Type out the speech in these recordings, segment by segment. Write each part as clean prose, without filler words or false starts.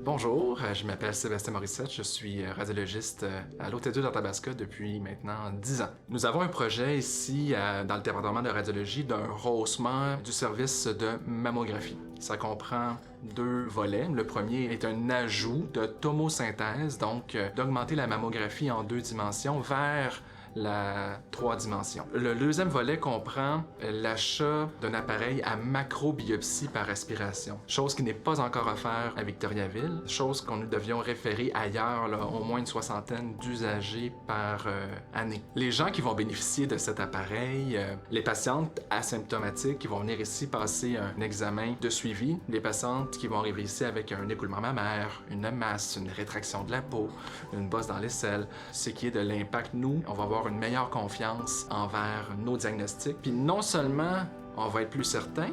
Bonjour, je m'appelle Sébastien Morissette, je suis radiologiste à l'Hôtel-Dieu d'Arthabasca depuis maintenant 10 ans. Nous avons un projet ici dans le département de radiologie d'un rehaussement du service de mammographie. Ça comprend 2 volets. Le premier est un ajout de tomosynthèse, donc d'augmenter la mammographie en 2 dimensions vers la 3 dimensions. Le deuxième volet comprend l'achat d'un appareil à macrobiopsie par aspiration, chose qui n'est pas encore offerte à Victoriaville, chose qu'on nous devions référer ailleurs, là, au moins une 60aine d'usagers par année. Les gens qui vont bénéficier de cet appareil, les patientes asymptomatiques qui vont venir ici passer un examen de suivi, les patientes qui vont arriver ici avec un écoulement mammaire, une masse, une rétraction de la peau, une bosse dans l'aisselle, ce qui est de l'impact, nous, on va avoir une meilleure confiance envers nos diagnostics. Puis non seulement on va être plus certain,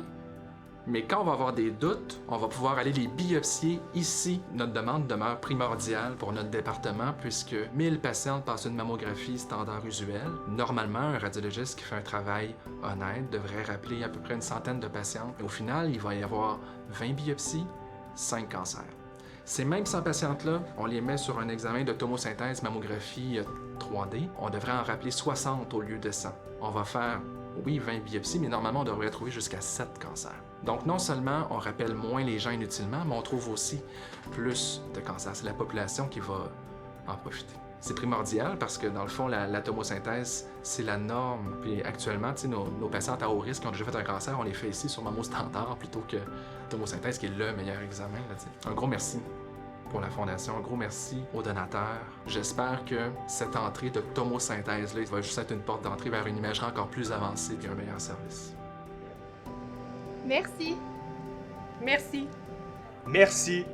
mais quand on va avoir des doutes, on va pouvoir aller les biopsier ici. Notre demande demeure primordiale pour notre département puisque 1000 patientes passent une mammographie standard usuelle. Normalement, un radiologiste qui fait un travail honnête devrait rappeler à peu près une centaine de patientes. Au final, il va y avoir 20 biopsies, 5 cancers. Ces mêmes 100 patientes-là, on les met sur un examen de tomosynthèse mammographie 3D. On devrait en rappeler 60 au lieu de 100. On va faire, oui, 20 biopsies, mais normalement, on devrait trouver jusqu'à 7 cancers. Donc, non seulement on rappelle moins les gens inutilement, mais on trouve aussi plus de cancers. C'est la population qui va en profiter. C'est primordial parce que, dans le fond, la tomosynthèse, c'est la norme. Puis actuellement, nos patientes à haut risque qui ont déjà fait un cancer, on les fait ici sur mammo standard plutôt que tomosynthèse, qui est le meilleur examen. Là, un gros merci pour la Fondation, un gros merci aux donateurs. J'espère que cette entrée de tomosynthèse-là, va juste être une porte d'entrée vers une imagerie encore plus avancée et un meilleur service. Merci. Merci. Merci.